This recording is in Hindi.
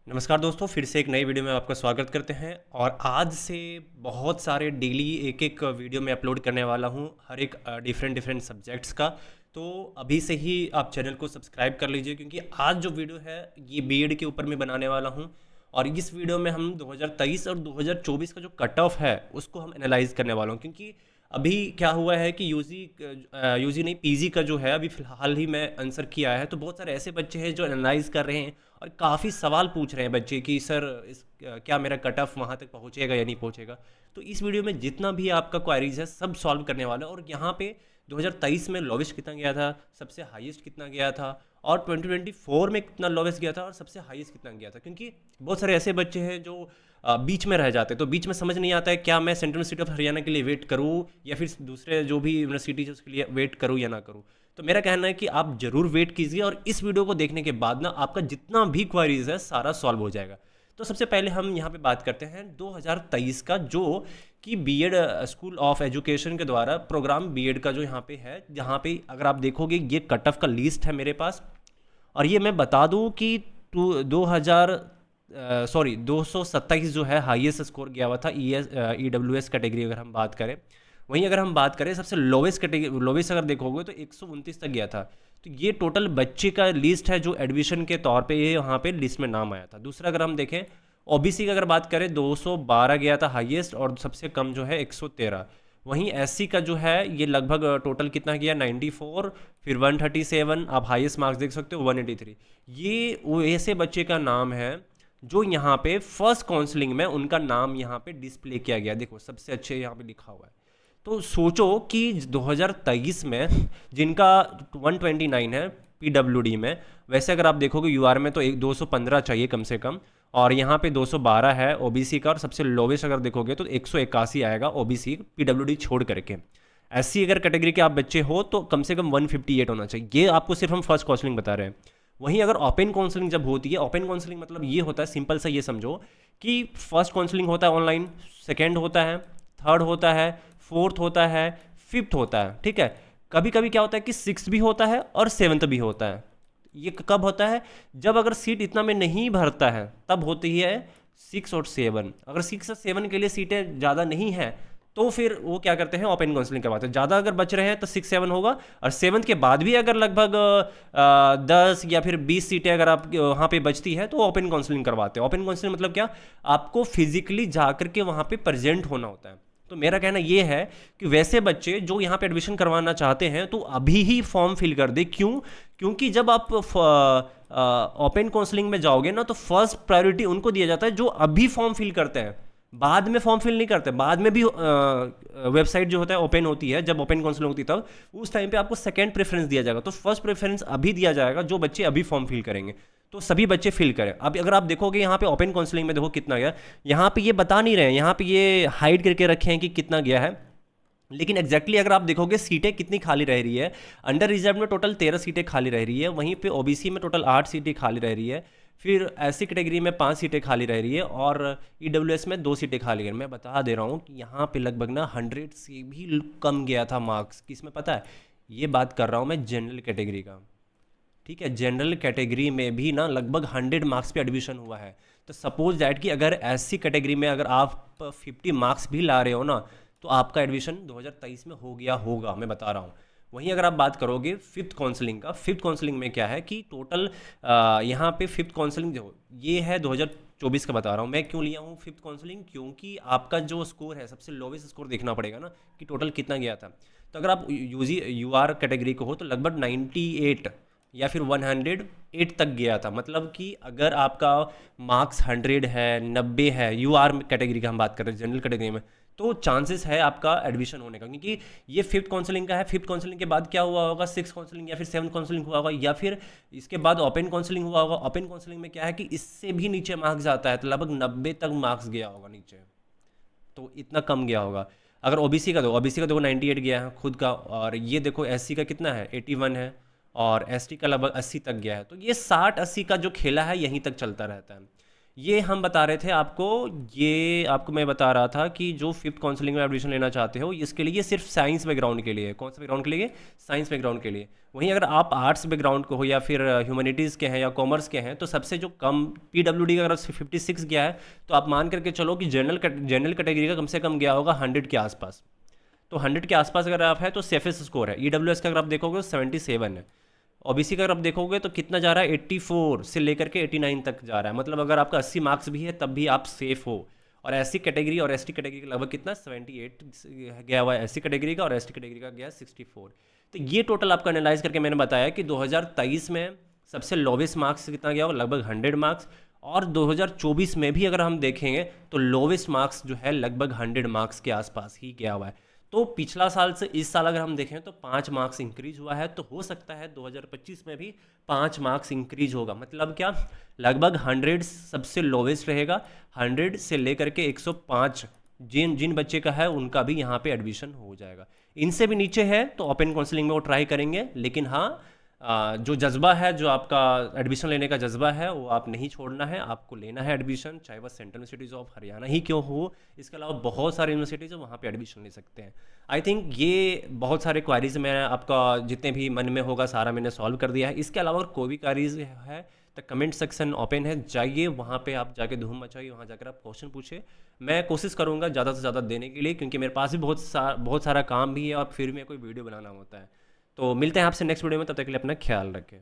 नमस्कार दोस्तों, फिर से एक नई वीडियो में आपका स्वागत करते हैं। और आज से बहुत सारे डेली एक एक वीडियो में अपलोड करने वाला हूं, हर एक डिफरेंट डिफरेंट सब्जेक्ट्स का। तो अभी से ही आप चैनल को सब्सक्राइब कर लीजिए, क्योंकि आज जो वीडियो है ये बीएड के ऊपर मैं बनाने वाला हूं। और इस वीडियो में हम 2023 और 2024 का जो कट ऑफ है उसको हम एनालाइज करने वाला हूं। क्योंकि अभी क्या हुआ है कि यूजी नहीं, पीजी का जो है अभी फ़िलहाल ही मैं आंसर किया है, तो बहुत सारे ऐसे बच्चे हैं जो एनालाइज कर रहे हैं और काफ़ी सवाल पूछ रहे हैं बच्चे कि सर क्या मेरा कट ऑफ वहाँ तक पहुँचेगा या नहीं पहुँचेगा। तो इस वीडियो में जितना भी आपका क्वारीज है सब सॉल्व करने वाला है। और यहाँ पे 2023 में लोवेस्ट कितना गया था, सबसे हाईएस्ट कितना गया था, और 2024 में कितना लोवेस्ट गया था और सबसे हाईएस्ट कितना गया था। क्योंकि बहुत सारे ऐसे बच्चे हैं जो बीच में रह जाते हैं, तो बीच में समझ नहीं आता है क्या मैं सेंट्रल यूनिवर्सिटी ऑफ हरियाणा के लिए वेट करूँ या फिर दूसरे जो भी यूनिवर्सिटीज है उसके लिए वेट करूँ या ना करूँ। तो मेरा कहना है कि आप ज़रूर वेट कीजिए, और इस वीडियो को देखने के बाद ना आपका जितना भी क्वारीज है सारा सॉल्व हो जाएगा। तो सबसे पहले हम यहाँ पे बात करते हैं 2023 का, जो कि बीएड स्कूल ऑफ एजुकेशन के द्वारा प्रोग्राम बीएड का जो यहाँ पे है, जहाँ पे अगर आप देखोगे ये कट ऑफ का लिस्ट है मेरे पास। और ये मैं बता दूँ कि 227 जो है हाईएस्ट स्कोर गया हुआ था ईडब्ल्यूएस कैटेगरी अगर हम बात करें। वहीं अगर हम बात करें सबसे लोवेस्ट कैटेगरी, लोवेस्ट अगर देखोगे तो 129 तक गया था। तो ये टोटल बच्चे का लिस्ट है जो एडमिशन के तौर पे ये यहाँ पे लिस्ट में नाम आया था। दूसरा अगर हम देखें ओबीसी की अगर बात करें 212 गया था हाईएस्ट, और सबसे कम जो है 113। वहीं एससी का जो है ये लगभग टोटल कितना गया 94, फिर 137, आप हाईएस्ट मार्क्स देख सकते हो 183। ये वो ऐसे बच्चे का नाम है जो यहाँ पे फर्स्ट काउंसलिंग में उनका नाम यहाँ पे डिस्प्ले किया गया। देखो सबसे अच्छे यहाँ पे लिखा हुआ है। तो सोचो कि 2023 में जिनका 129 है पीडब्ल्यूडी में, वैसे अगर आप देखोगे यूआर में तो 215 चाहिए कम से कम, और यहाँ पे 212 है ओबीसी का, और सबसे लोवेस्ट अगर देखोगे तो 181 आएगा ओबीसी पीडब्ल्यूडी छोड़ करके। एससी अगर कैटेगरी के आप बच्चे हो तो कम से कम 158 होना चाहिए। ये आपको सिर्फ हम फर्स्ट काउंसलिंग बता रहे हैं। वहीं अगर ओपन काउंसलिंग जब होती है, ओपन काउंसलिंग मतलब ये होता है, सिंपल सा ये समझो कि फर्स्ट काउंसलिंग होता है ऑनलाइन, सेकेंड होता है, थर्ड होता है, फोर्थ होता है, फिफ्थ होता है। ठीक है, कभी कभी क्या होता है कि सिक्स भी होता है और सेवन्थ भी होता है। ये कब होता है? जब अगर सीट इतना में नहीं भरता है तब होती है 6 और 7। अगर 6 और 7 के लिए सीटें ज़्यादा नहीं है तो फिर वो क्या करते हैं, ओपन काउंसलिंग करवाते हैं। ज़्यादा अगर बच रहे हैं तो 6-7 होगा, और 7 के बाद भी अगर लगभग 10 या फिर 20 सीटें अगर आप वहाँ पे बचती है तो ओपन काउंसलिंग करवाते हैं। ओपन काउंसलिंग मतलब क्या? आपको फिजिकली जा करके वहाँ पे प्रेजेंट होना होता है। तो मेरा कहना ये है कि वैसे बच्चे जो यहाँ पे एडमिशन करवाना चाहते हैं तो अभी ही फॉर्म फिल कर दे। क्यों? क्योंकि जब आप ओपन काउंसलिंग में जाओगे ना तो फर्स्ट प्रायोरिटी उनको दिया जाता है जो अभी फॉर्म फिल करते हैं, बाद में फॉर्म फिल नहीं करते। बाद में भी वेबसाइट जो होता है ओपन होती है, जब ओपन काउंसलिंग होती है तब उस टाइम पे आपको सेकंड प्रेफरेंस दिया जाएगा। तो फर्स्ट प्रेफरेंस अभी दिया जाएगा जो बच्चे अभी फॉर्म फिल करेंगे। तो सभी बच्चे फिल करें। अब अगर आप देखोगे यहाँ पे ओपन काउंसलिंग में देखो कितना गया, यहाँ पे ये बता नहीं रहे हैं, यहाँ पे ये हाइड करके रखे हैं कि कितना गया है। लेकिन एग्जैक्टली अगर आप देखोगे सीटें कितनी खाली रह रही है, अंडर रिजर्व में टोटल 13 सीटें खाली रह रही है, वहीं पे ओबीसी में टोटल 8 सीटें खाली रह रही है, फिर ऐसी कैटेगरी में 5 सीटें खाली रह रही है, और ईडब्ल्यूएस में 2 सीटें खाली है। मैं बता दे रहा हूँ कि यहाँ पे लगभग ना 100 से भी कम गया था मार्क्स। किसमें पता है? ये बात कर रहा हूँ मैं जनरल कैटेगरी का। ठीक है, जनरल कैटेगरी में भी ना लगभग 100 मार्क्स पे एडमिशन हुआ है। तो सपोज दैट कि अगर एससी कैटेगरी में अगर आप 50 मार्क्स भी ला रहे हो ना तो आपका एडमिशन 2023 में हो गया होगा, मैं बता रहा हूँ। वहीं अगर आप बात करोगे फिफ्थ काउंसलिंग का, फिफ्थ काउंसलिंग में क्या है कि टोटल यहाँ पे फिफ्थ काउंसलिंग जो ये है 2024 का बता रहा हूँ। मैं क्यों लिया हूँ फिफ्थ काउंसलिंग? क्योंकि आपका जो स्कोर है सबसे लोवेस्ट स्कोर देखना पड़ेगा ना कि टोटल कितना गया था। तो अगर आप यूआर कैटेगरी को हो तो लगभग 98 या फिर 108 तक गया था। मतलब कि अगर आपका मार्क्स 100 है, 90 है, यूआर कैटेगरी का हम बात कर रहे हैं जनरल कैटेगरी में, तो चांसेस है आपका एडमिशन होने का। क्योंकि ये फिफ्थ काउंसलिंग का है। फिफ्थ काउंसलिंग के बाद क्या हुआ होगा? सिक्स काउंसलिंग या फिर सेवन्थ काउंसलिंग हुआ होगा, या फिर इसके बाद ओपन काउंसलिंग हुआ होगा। ओपन काउंसलिंग में क्या है कि इससे भी नीचे मार्क्स जाता है, तो लगभग 90 तक मार्क्स गया होगा नीचे, तो इतना कम गया होगा। अगर ओबीसी का, दो ओबीसी का देखो 98 गया है खुद का, और ये देखो एससी का कितना है 81 है, और एसटी का लगभग 80 तक गया है। तो ये 60-80 का जो खेला है यहीं तक चलता रहता है। ये हम बता रहे थे आपको, ये आपको मैं बता रहा था कि जो फिफ्थ काउंसलिंग में एडमिशन लेना चाहते हो, इसके लिए ये सिर्फ साइंस बैकग्राउंड के लिए है। कौन सा बैकग्राउंड के लिए? साइंस बैकग्राउंड के लिए। वहीं अगर आप आर्ट्स बैकग्राउंड को हो या फिर ह्यूमैनिटीज़ के हैं या कॉमर्स के हैं, तो सबसे जो कम पीडब्ल्यूडी का अगर 56 गया है, तो आप मान करके चलो कि जनरल कैटेगरी का कम से कम गया होगा 100 के आसपास। तो 100 के आसपास अगर आप है तो सेफेस्ट स्कोर है। ईडब्ल्यूएस का अगर आप देखोगे तो 77 है। ओबीसी का अगर आप देखोगे तो कितना जा रहा है, 84 से लेकर के 89 तक जा रहा है। मतलब अगर आपका 80 मार्क्स भी है तब भी आप सेफ हो। और एससी कैटेगरी और एसटी कैटेगरी का लगभग कितना, 78 गया हुआ है एससी कैटेगरी का, और एसटी कैटेगरी का गया 64। तो ये टोटल आपका एनालाइज करके मैंने बताया कि 2023 में सबसे लोवेस्ट मार्क्स कितना गया होगा, लगभग 100 मार्क्स। और 2024 में भी अगर हम देखेंगे तो लोवेस्ट मार्क्स जो है लगभग 100 मार्क्स के आसपास ही गया हुआ है। तो पिछला साल से इस साल अगर हम देखें तो 5 मार्क्स इंक्रीज हुआ है, तो हो सकता है 2025 में भी 5 मार्क्स इंक्रीज होगा। मतलब क्या, लगभग 100 सबसे लोवेस्ट रहेगा, 100 से लेकर के 105 जिन जिन बच्चे का है उनका भी यहाँ पे एडमिशन हो जाएगा। इनसे भी नीचे है तो ओपन काउंसलिंग में वो ट्राई करेंगे, लेकिन हाँ, जो जज्बा है, जो आपका एडमिशन लेने का जज्बा है, वो आप नहीं छोड़ना है, आपको लेना है एडमिशन, चाहे वह सेंट्रल यूनिवर्सिटीज़ ऑफ हरियाणा ही क्यों हो। इसके अलावा बहुत सारे यूनिवर्सिटीज़ है, वहाँ पे एडमिशन ले सकते हैं। आई थिंक ये बहुत सारे क्वारीज मैं आपका जितने भी मन में होगा सारा मैंने सॉल्व कर दिया है। इसके अलावा अगर कोई भी क्वारीज है तो कमेंट सेक्शन ओपन है, जाइए वहाँ पे, आप जाके धूम मचाइए, वहाँ जाकर आप क्वेश्चन पूछे। मैं कोशिश करूँगा ज़्यादा से ज़्यादा देने के लिए, क्योंकि मेरे पास भी बहुत सारा काम भी है और फिर मेरे कोई वीडियो बनाना होता है। तो मिलते हैं आपसे नेक्स्ट वीडियो में, तब तक के लिए अपना ख्याल रखें।